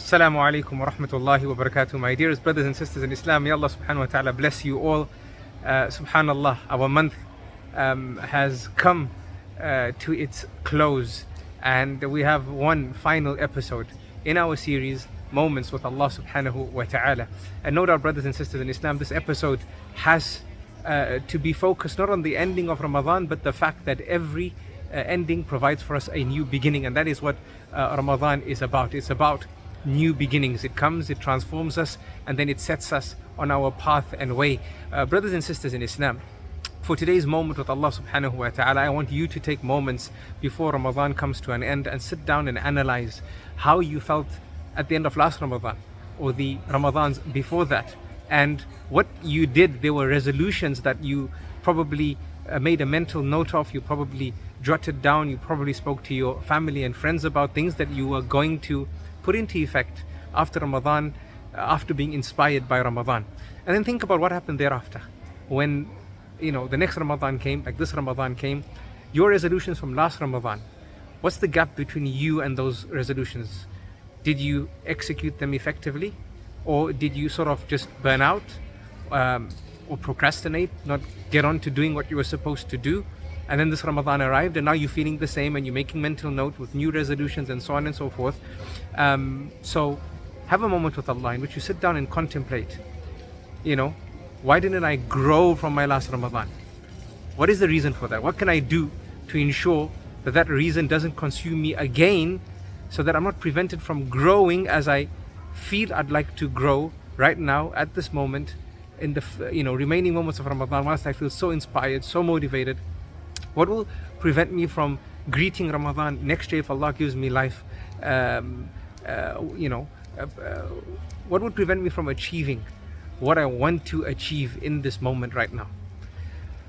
Assalamu alaikum wa rahmatullahi wa barakatuh. My dearest brothers and sisters in Islam, may Allah subhanahu wa ta'ala bless you all. Subhanallah, our month has come to its close, and we have one final episode in our series, Moments with Allah subhanahu wa ta'ala. And no doubt, brothers and sisters in Islam, this episode has to be focused not on the ending of Ramadan, but the fact that every ending provides for us a new beginning, and that is what Ramadan is about. It's about new beginnings. It comes, it transforms us, and then it sets us on our path and way. Brothers and sisters in Islam, for today's moment with Allah subhanahu wa ta'ala, I want you to take moments before Ramadan comes to an end and sit down and analyze how you felt at the end of last Ramadan or the Ramadans before that, and what you did. There were resolutions that you probably made a mental note of, you probably jotted down, you probably spoke to your family and friends about things that you were going to put into effect after Ramadan, after being inspired by Ramadan. And then think about what happened thereafter. When the next Ramadan came, like this Ramadan came, your resolutions from last Ramadan, what's the gap between you and those resolutions? Did you execute them effectively, or did you sort of just burn out or procrastinate, not get on to doing what you were supposed to do? And then this Ramadan arrived, and now you're feeling the same, and you're making mental note with new resolutions and so on and so forth. So have a moment with Allah in which you sit down and contemplate, why didn't I grow from my last Ramadan? What is the reason for that? What can I do to ensure that that reason doesn't consume me again, so that I'm not prevented from growing as I feel I'd like to grow right now at this moment in the remaining moments of Ramadan, whilst I feel so inspired, so motivated? What will prevent me from greeting Ramadan next year if Allah gives me life? What would prevent me from achieving what I want to achieve in this moment right now?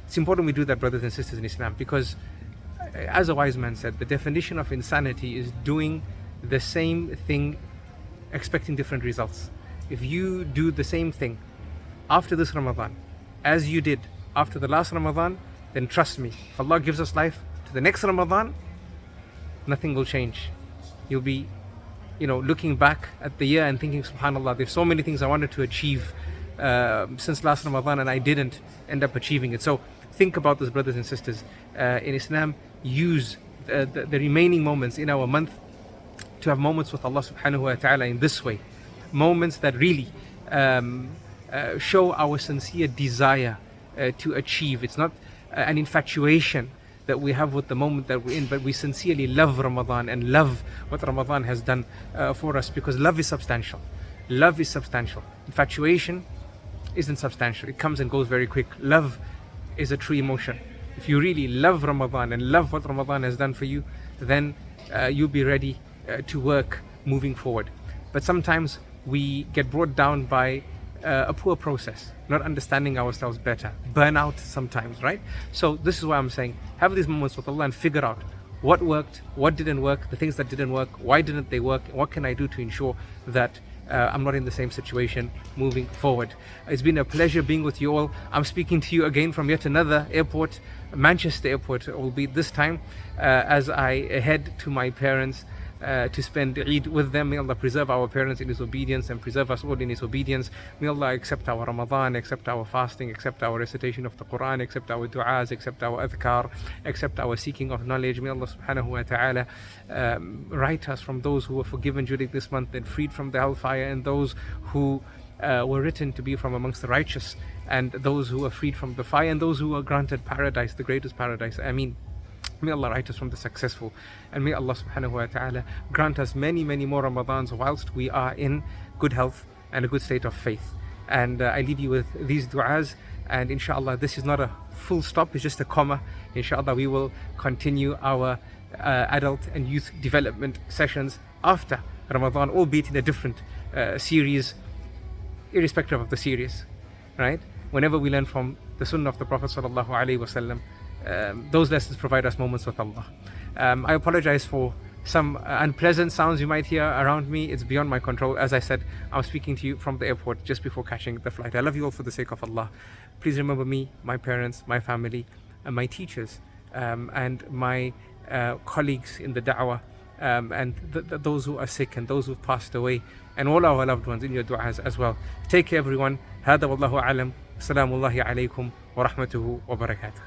It's important we do that, brothers and sisters in Islam, because as a wise man said, the definition of insanity is doing the same thing expecting different results. If you do the same thing after this Ramadan as you did after the last Ramadan, then trust me, if Allah gives us life to the next Ramadan, nothing will change. You'll be, looking back at the year and thinking, subhanallah, there's so many things I wanted to achieve since last Ramadan, and I didn't end up achieving it. So think about this, brothers and sisters. In Islam, use the remaining moments in our month to have moments with Allah subhanahu wa ta'ala in this way. Moments that really show our sincere desire to achieve. It's not an infatuation that we have with the moment that we're in, but we sincerely love Ramadan and love what Ramadan has done for us, because love is substantial. Love is substantial. Infatuation isn't substantial. It comes and goes very quick. Love is a true emotion. If you really love Ramadan and love what Ramadan has done for you, then you'll be ready to work moving forward. But sometimes we get brought down by a poor process, not understanding ourselves better, burnout sometimes, right? So this is why I'm saying, have these moments with Allah and figure out what worked, what didn't work, the things that didn't work, why didn't they work, and what can I do to ensure that I'm not in the same situation moving forward. It's been a pleasure being with you all. I'm speaking to you again from yet another airport, Manchester Airport, albeit this time as I head to my parents to spend Eid with them. May Allah preserve our parents in His obedience and preserve us all in His obedience. May Allah accept our Ramadan, accept our fasting, accept our recitation of the Qur'an, accept our du'as, accept our adhkar, accept our seeking of knowledge. May Allah subhanahu wa ta'ala write us from those who were forgiven during this month and freed from the hellfire, and those who were written to be from amongst the righteous, and those who were freed from the fire, and those who were granted paradise, the greatest paradise. Ameen. May Allah write us from the successful, and may Allah subhanahu wa ta'ala grant us many, many more Ramadans whilst we are in good health and a good state of faith. And I leave you with these du'as, and inshallah this is not a full stop, it's just a comma. Inshallah we will continue our adult and youth development sessions after Ramadan, albeit in a different series, irrespective of the series, right? Whenever we learn from the sunnah of the Prophet sallallahu alaihi wasallam, those lessons provide us moments with Allah. I apologize for some unpleasant sounds you might hear around me. It's beyond my control. As I said, I'm speaking to you from the airport just before catching the flight. I love you all for the sake of Allah. Please remember me, my parents, my family, and my teachers, and my colleagues in the da'wah and those who are sick and those who passed away, and all our loved ones in your du'as as well. Take care everyone. هذا والله أعلم. السلام الله عليكم ورحمته وبركاته.